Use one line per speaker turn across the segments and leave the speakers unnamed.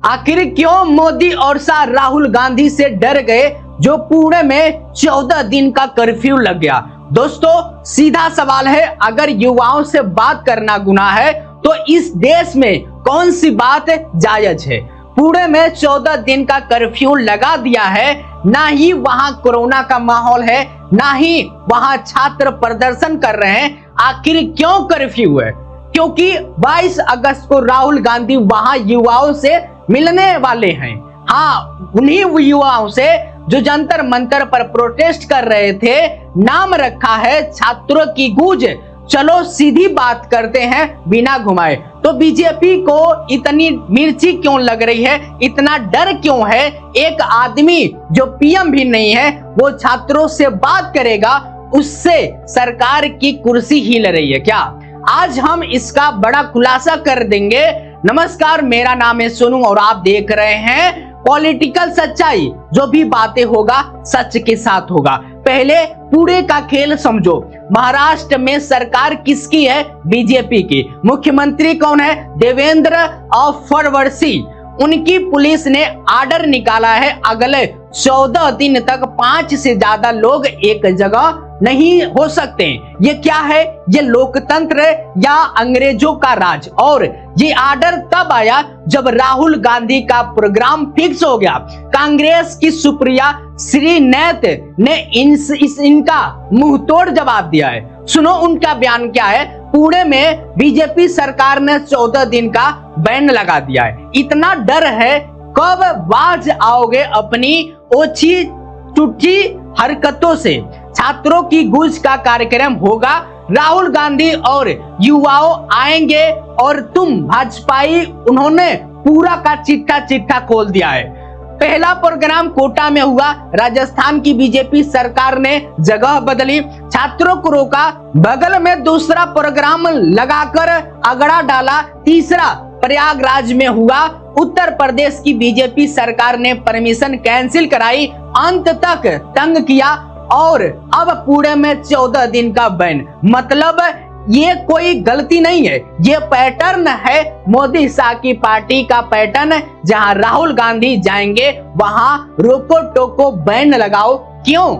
आखिर क्यों मोदी और शाह राहुल गांधी से डर गए जो पुणे में 14 दिन का कर्फ्यू लग गया? दोस्तों सीधा सवाल है, अगर युवाओं से बात करना गुनाह है तो इस देश में कौन सी बात जायज है? पुणे में 14 दिन का कर्फ्यू लगा दिया है, ना ही वहां कोरोना का माहौल है, ना ही वहां छात्र प्रदर्शन कर रहे हैं। आखिर क्यों कर्फ्यू है? क्योंकि 22 अगस्त को राहुल गांधी वहां युवाओं से मिलने वाले हैं। हाँ, उन्हीं युवाओं से जो जंतर मंतर पर प्रोटेस्ट कर रहे थे। नाम रखा है छात्रों की गूंज। चलो सीधी बात करते हैं बिना घुमाए। तो बीजेपी को इतनी मिर्ची क्यों लग रही है, इतना डर क्यों है? एक आदमी जो पीएम भी नहीं है वो छात्रों से बात करेगा, उससे सरकार की कुर्सी हिल रही है क्या? आज हम इसका बड़ा खुलासा कर देंगे। नमस्कार, मेरा नाम है सोनू और आप देख रहे हैं पॉलिटिकल सच्चाई। जो भी बातें होगा सच के साथ होगा। पहले पूरे का खेल समझो। महाराष्ट्र में सरकार किसकी है? बीजेपी की। मुख्यमंत्री कौन है? देवेंद्र फडणवीस। उनकी पुलिस ने आर्डर निकाला है, अगले 14 दिन तक 5 से ज्यादा लोग एक जगह नहीं हो सकते। ये क्या है? ये लोकतंत्र या अंग्रेजों का राज? और ये आर्डर तब आया जब राहुल गांधी का प्रोग्राम फिक्स हो गया। कांग्रेस की सुप्रिया श्रीनेत ने इनका मुंह तोड़ जवाब दिया है। सुनो उनका बयान क्या है। पुणे में बीजेपी सरकार ने 14 दिन का बैन लगा दिया है। इतना डर है, कब बाज आओगे अपनी ओछी टूटी हरकतों से? छात्रों की गूंज का कार्यक्रम होगा, राहुल गांधी और युवाओं आएंगे और तुम भाजपाई, उन्होंने पूरा का चिट्ठा खोल दिया है। पहला प्रोग्राम कोटा में हुआ, राजस्थान की बीजेपी सरकार ने जगह बदली, छात्रों को रोका, बगल में दूसरा प्रोग्राम लगाकर अगड़ा डाला, तीसरा प्रयागराज में हुआ, उत्तर प्रदेश की बीजेपी सरकार ने परमिशन कैंसिल कराई, अंत तक तंग किया और अब पुणे में 14 दिन का बैन। मतलब ये कोई गलती नहीं है, ये पैटर्न है मोदी शाह की पार्टी का पैटर्न। जहां राहुल गांधी जाएंगे वहां रोको टोको बैन लगाओ। क्यों?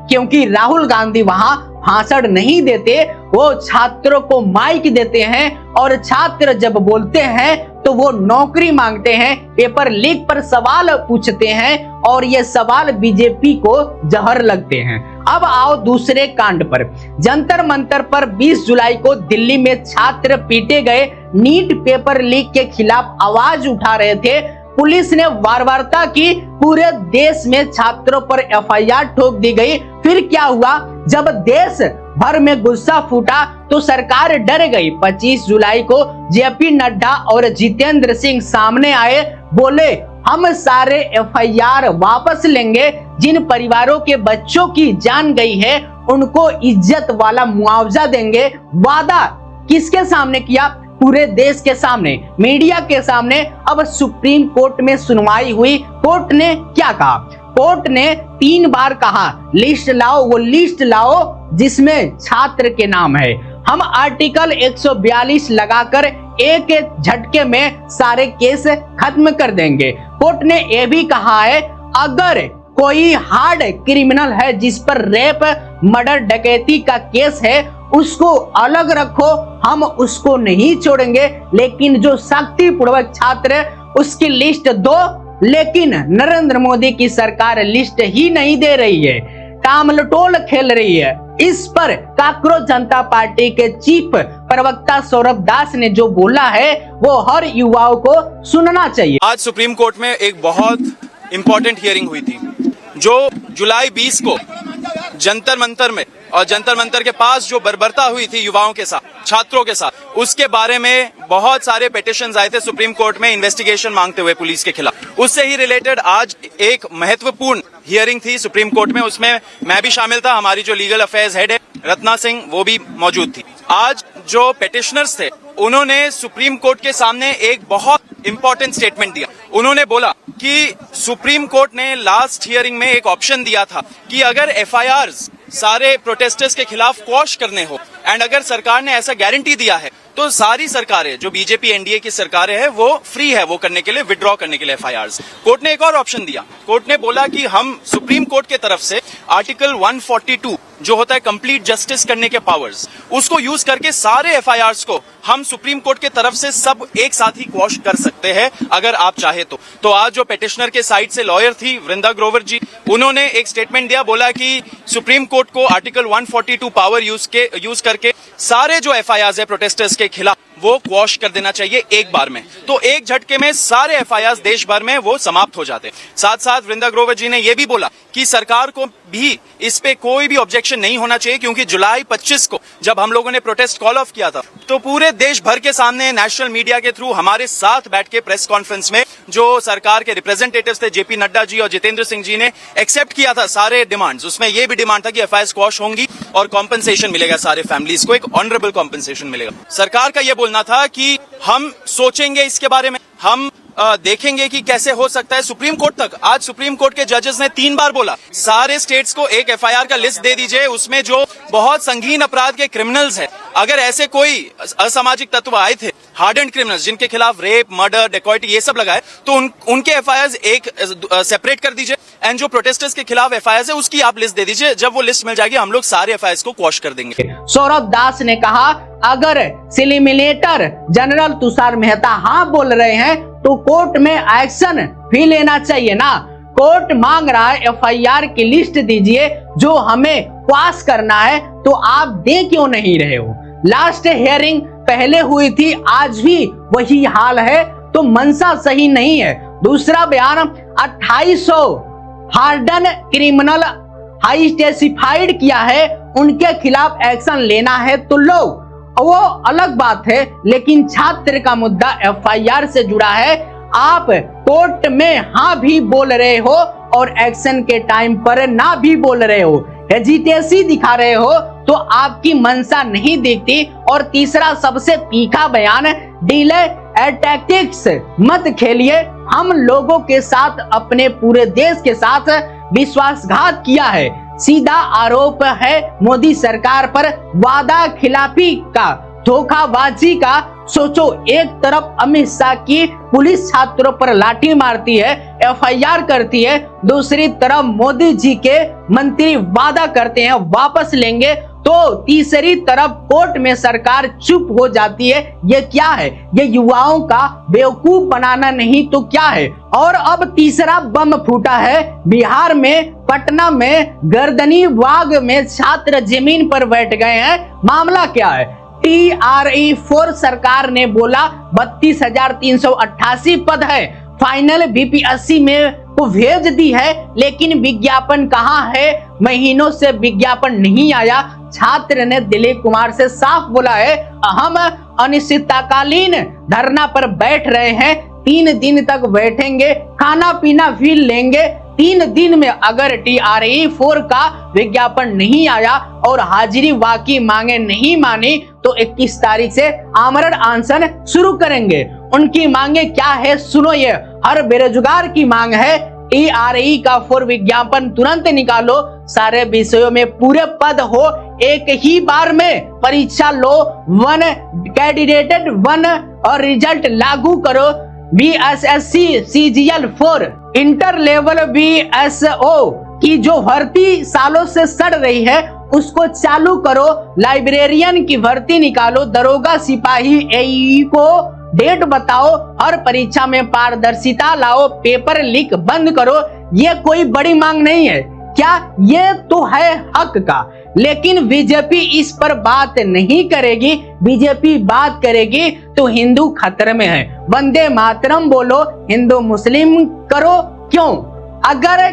क्योंकि राहुल गांधी वहां भाषण नहीं देते, वो छात्रों को माइक देते हैं और छात्र जब बोलते हैं तो वो नौकरी मांगते हैं, पेपर लीक पर सवाल पूछते हैं और ये सवाल बीजेपी को जहर लगते हैं। अब आओ दूसरे कांड पर। जंतर मंतर पर 20 जुलाई को दिल्ली में छात्र पीटे गए, नीट पेपर लीक के खिलाफ आवाज उठा रहे थे। पुलिस ने वार्ता की, पूरे देश में छात्रों पर एफआईआर ठोक दी गई। फिर क्या हुआ? जब देश भर में गुस्सा फूटा तो सरकार डर गई। 25 जुलाई को जेपी नड्डा और जितेंद्र सिंह सामने आए, बोले हम सारे एफआईआर वापस लेंगे, जिन परिवारों के बच्चों की जान गई है उनको इज्जत वाला मुआवजा देंगे। वादा किसके सामने किया? पूरे देश के सामने, मीडिया के सामने। अब सुप्रीम कोर्ट में सुनवाई हुई। कोर्ट ने क्या कहा? कोर्ट ने 3 बार कहा लिस्ट लाओ, वो लिस्ट लाओ जिसमें छात्र के नाम है। हम आर्टिकल 142 लगाकर एक झटके में सारे केस खत्म कर देंगे। कोर्ट ने यह भी कहा है अगर कोई हार्ड क्रिमिनल है जिस पर रेप, मर्डर, डकैती का केस है उसको अलग रखो, हम उसको नहीं छोड़ेंगे, लेकिन जो शक्तिपूर्वक छात्र है उसकी लिस्ट दो। लेकिन नरेंद्र मोदी की सरकार लिस्ट ही नहीं दे रही है, टामलटोल खेल रही है। इस पर काकरोच जनता पार्टी के चीफ प्रवक्ता सौरभ दास ने जो बोला है वो हर युवाओं को सुनना चाहिए।
आज सुप्रीम कोर्ट में एक बहुत इंपॉर्टेंट हियरिंग हुई थी, जो जुलाई 20 को जंतर मंतर में और जंतर मंतर के पास जो बर्बरता हुई थी युवाओं के साथ, छात्रों के साथ, उसके बारे में बहुत सारे पिटिशंस आए थे सुप्रीम कोर्ट में इन्वेस्टिगेशन मांगते हुए पुलिस के खिलाफ। उससे ही रिलेटेड आज एक महत्वपूर्ण हियरिंग थी सुप्रीम कोर्ट में, उसमें मैं भी शामिल था, हमारी जो लीगल अफेयर्स हेड है रत्ना सिंह वो भी मौजूद थी। आज जो पिटिशनर्स थे उन्होंने सुप्रीम कोर्ट के सामने एक बहुत इंपॉर्टेंट स्टेटमेंट दिया। उन्होंने बोला कि सुप्रीम कोर्ट ने लास्ट हियरिंग में एक ऑप्शन दिया था कि अगर एफआईआर्स सारे प्रोटेस्टर्स के खिलाफ क्वॉश करने हो एंड अगर सरकार ने ऐसा गारंटी दिया है तो सारी सरकारें जो बीजेपी एनडीए की सरकारें हैं वो फ्री है वो करने के लिए, विड्रॉ करने के लिए एफआईआर। कोर्ट ने एक और ऑप्शन दिया। कोर्ट ने बोला कि हम सुप्रीम कोर्ट के तरफ से आर्टिकल 142 जो होता है कंप्लीट जस्टिस करने के पावर्स, उसको यूज करके सारे एफआईआर्स को हम सुप्रीम कोर्ट के तरफ से सब एक साथ ही क्वॉश कर सकते हैं अगर आप चाहे तो आज जो पेटिशनर के साइड से लॉयर थी वृंदा ग्रोवर जी, उन्होंने एक स्टेटमेंट दिया, बोला कि सुप्रीम कोर्ट को आर्टिकल 142 पावर यूज करके सारे जो एफआईआर्स है प्रोटेस्टर्स के खिलाफ वो क्वॉश कर देना चाहिए एक बार में। तो एक झटके में सारे एफआईआर देश भर में वो समाप्त हो जाते। साथ साथ वृंदा ग्रोवर जी ने यह भी बोला कि सरकार को भी इस पे कोई भी ऑब्जेक्शन नहीं होना चाहिए, क्योंकि जुलाई 25 को जब हम लोगों ने प्रोटेस्ट कॉल ऑफ किया था तो पूरे देश भर के सामने नेशनल मीडिया के थ्रू हमारे साथ बैठ के प्रेस कॉन्फ्रेंस में जो सरकार के रिप्रेजेंटेटिव्स थे जेपी नड्डा जी और जितेंद्र सिंह जी ने एक्सेप्ट किया था सारे डिमांड्स। उसमें यह भी डिमांड था कि एफआईआर स्क्वॉश होंगी और कॉम्पनसेशन मिलेगा, सारे फैमिलीज को एक ऑनरेबल कॉम्पनसेशन मिलेगा। सरकार का यह बोलना था कि हम सोचेंगे इसके बारे में, हम देखेंगे कि कैसे हो सकता है। सुप्रीम कोर्ट तक आज सुप्रीम कोर्ट के जजेस ने 3 बार बोला सारे स्टेट्स को एक एफआईआर का लिस्ट दे दीजिए, उसमें जो बहुत संगीन अपराध के क्रिमिनल्स हैं, अगर ऐसे कोई असामाजिक तत्व आए थे, हार्डेंड क्रिमिनल्स जिनके खिलाफ रेप, मर्डर, डेकॉइटी ये सब लगाए, तो उनके एफआईआर एक सेपरेट कर दीजिए एंड जो प्रोटेस्टर्स के खिलाफ एफआईआर है उसकी आप लिस्ट दे दीजिए। जब वो लिस्ट मिल जाएगी हम लोग सारे एफआईआर को क्वॉश कर देंगे।
सौरभ दास ने कहा अगर सिलिमिनेटर जनरल तुषार मेहता हाँ बोल रहे हैं तो कोर्ट में एक्शन भी लेना चाहिए ना। कोर्ट मांग रहा है एफआईआर की लिस्ट दीजिए जो हमें पास करना है, तो आप दे क्यों नहीं रहे हो। लास्ट हियरिंग पहले हुई थी, आज भी वही हाल है, तो मंशा सही नहीं है। दूसरा बयान 2800 हार्डन क्रिमिनल हाई स्पेसिफाइड किया है, उनके खिलाफ एक्शन लेना है तो लो, वो अलग बात है, लेकिन छात्र का मुद्दा एफआईआर से जुड़ा है। आप कोर्ट में हाँ भी बोल रहे हो और एक्शन के टाइम पर ना भी बोल रहे हो, हेजिटेसी दिखा रहे हो, तो आपकी मंशा नहीं दिखती। और तीसरा सबसे तीखा बयान, डिले टैक्टिक्स मत खेलिए, हम लोगों के साथ अपने पूरे देश के साथ विश्वासघात किया है। सीधा आरोप है मोदी सरकार पर वादा खिलाफी का, धोखाबाजी का। सोचो, एक तरफ अमित शाह की पुलिस छात्रों पर लाठी मारती है, एफआईआर करती है, दूसरी तरफ मोदी जी के मंत्री वादा करते हैं वापस लेंगे, तो तीसरी तरफ कोर्ट में सरकार चुप हो जाती है। ये क्या है? ये युवाओं का बेवकूफ बनाना नहीं तो क्या है। और अब तीसरा बम फूटा है बिहार में, पटना में गर्दनी बाग में छात्र जमीन पर बैठ गए हैं। मामला क्या है? TRE-4 सरकार ने बोला 32,388 पद है, फाइनल बीपीएससी में वो भेज दी है, लेकिन विज्ञापन कहाँ है? महीनों से विज्ञापन नहीं आया। छात्र ने दिलीप कुमार से साफ बोला है हम अनिश्चितकालीन धरना पर बैठ रहे हैं, 3 दिन तक बैठेंगे, खाना पीना भी लेंगे। 3 दिन में अगर TRE-4 का विज्ञापन नहीं आया और हाजिरी बाकी मांगे नहीं मानी तो 21 तारीख से आमरण अनशन शुरू करेंगे। उनकी मांगे क्या है सुनो, ये हर बेरोजगार की मांग है TRE का 4 विज्ञापन तुरंत निकालो, सारे विषयों में पूरे पद हो, एक ही बार में परीक्षा लो, 1 कैंडिडेटेड 1 और रिजल्ट लागू करो। BSSC CGL 4 inter level BSO की जो भर्ती सालों से सड़ रही है उसको चालू करो, लाइब्रेरियन की भर्ती निकालो, दरोगा सिपाही AE को डेट बताओ, हर परीक्षा में पारदर्शिता लाओ, पेपर लीक बंद करो। ये कोई बड़ी मांग नहीं है क्या? ये तो है हक का, लेकिन बीजेपी इस पर बात नहीं करेगी। बीजेपी बात करेगी तो हिंदू खतरे में है। वंदे मातरम बोलो, हिंदू मुस्लिम करो, क्यों? अगर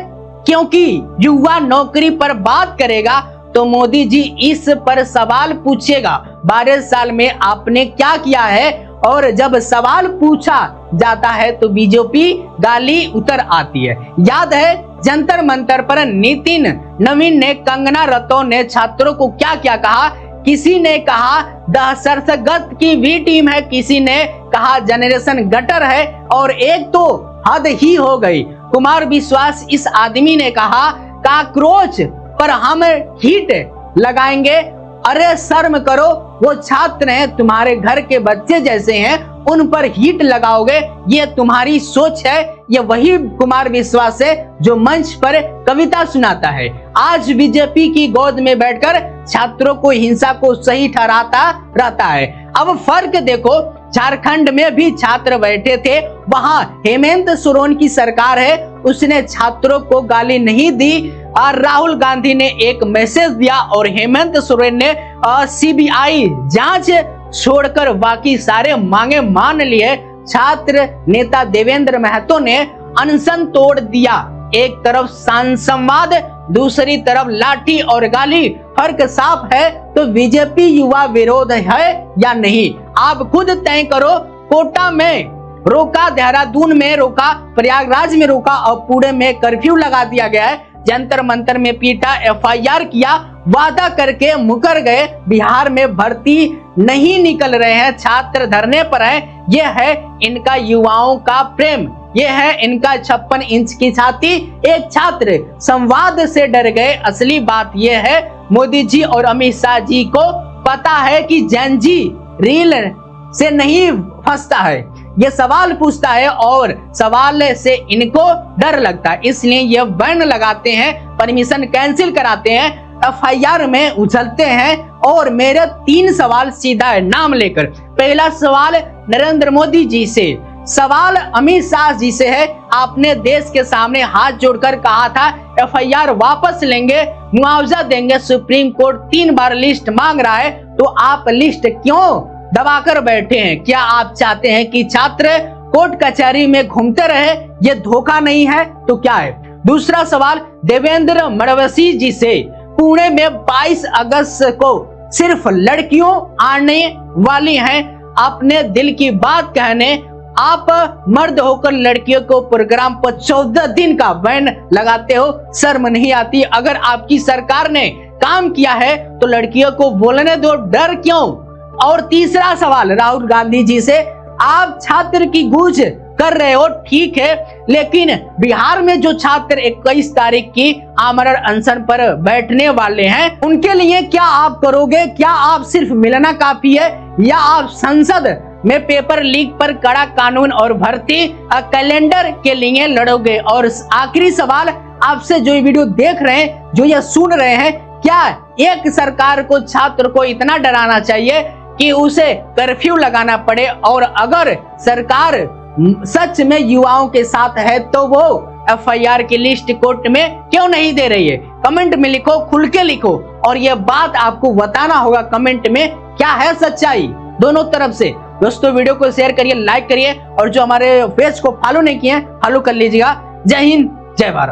क्योंकि युवा नौकरी पर बात करेगा तो मोदी जी इस पर सवाल पूछेगा 12 साल में आपने क्या किया है, और जब सवाल पूछा जाता है तो बीजेपी गाली उतर आती है। याद है जंतर मंतर पर नितिन नवीन ने, कंगना रतौर ने छात्रों को क्या क्या कहा? किसी ने कहा दहशतगर्द की भी टीम है, किसी ने कहा जनरेशन गटर है, और एक तो हद ही हो गई। कुमार विश्वास इस आदमी ने कहा काकरोच पर हम हीट लगाएंगे। अरे शर्म करो, वो छात्र हैं, तुम्हारे घर के बच्चे जैसे हैं, उन पर हीट लगाओगे, ये तुम्हारी सोच है। ये वही कुमार विश्वास है जो मंच पर कविता सुनाता है, आज बीजेपी की गोद में बैठकर छात्रों को हिंसा को सही ठहराता रहता है। अब फर्क देखो, झारखंड में भी छात्र बैठे थे, वहां हेमंत सोरेन की सरकार है, उसने छात्रों को गाली नहीं दी। और राहुल गांधी ने एक मैसेज दिया और हेमंत सोरेन ने सीबीआई जांच छोड़कर बाकी सारे मांगे मान लिए। छात्र नेता देवेंद्र महतो ने अनशन तोड़ दिया। एक तरफ संवाद, दूसरी तरफ लाठी और गाली। फर्क साफ है, तो बीजेपी युवा विरोध है या नहीं, आप खुद तय करो। कोटा में रोका, देहरादून में रोका, प्रयागराज में रोका और पुणे में कर्फ्यू लगा दिया गया है। जंतर मंतर में पीटा, एफआईआर किया, वादा करके मुकर गए। बिहार में भर्ती नहीं निकल रहे हैं, छात्र धरने पर हैं। यह है इनका युवाओं का प्रेम, यह है इनका 56 इंच की छाती। एक छात्र संवाद से डर गए। असली बात यह है, मोदी जी और अमित शाह जी को पता है कि जैन जी रील से नहीं फंसता है, ये सवाल पूछता है और सवाल से इनको डर लगता है, इसलिए ये बैन लगाते हैं, परमिशन कैंसिल कराते हैं, एफआईआर में उछलते हैं। और मेरे 3 सवाल सीधा है नाम लेकर। पहला सवाल नरेंद्र मोदी जी से, सवाल अमित शाह जी से है। आपने देश के सामने हाथ जोड़कर कहा था एफआईआर वापस लेंगे, मुआवजा देंगे। सुप्रीम कोर्ट 3 बार लिस्ट मांग रहा है, तो आप लिस्ट क्यों दबाकर बैठे हैं? क्या आप चाहते हैं कि छात्र कोर्ट कचहरी में घूमते रहे? ये धोखा नहीं है तो क्या है? दूसरा सवाल देवेंद्र फडणवीस जी से, पुणे में 22 अगस्त को सिर्फ लड़कियों आने वाली हैं, अपने दिल की बात कहने आप मर्द होकर लड़कियों को प्रोग्राम पर 14 दिन का बैन लगाते हो, शर्म नहीं आती? अगर आपकी सरकार ने काम किया है तो लड़कियों को बोलने दो, डर क्यों? और तीसरा सवाल राहुल गांधी जी से, आप छात्र की गूंज कर रहे हो, ठीक है, लेकिन बिहार में जो छात्र 21 तारीख की आमरण अनशन पर बैठने वाले हैं, उनके लिए क्या आप करोगे? क्या आप सिर्फ मिलना काफी है या आप संसद में पेपर लीक पर कड़ा कानून और भर्ती कैलेंडर के लिए लड़ोगे? और आखिरी सवाल आपसे, जो ये वीडियो देख रहे हैं, जो ये सुन रहे हैं, क्या एक सरकार को छात्र को इतना डराना चाहिए कि उसे कर्फ्यू लगाना पड़े? और अगर सरकार सच में युवाओं के साथ है तो वो एफआईआर की लिस्ट कोर्ट में क्यों नहीं दे रही है? कमेंट में लिखो, खुल के लिखो, और ये बात आपको बताना होगा कमेंट में, क्या है सच्चाई दोनों तरफ से। दोस्तों वीडियो को शेयर करिए, लाइक करिए, और जो हमारे पेज को फॉलो नहीं किए फॉलो कर लीजिएगा। जय हिंद, जय भारत।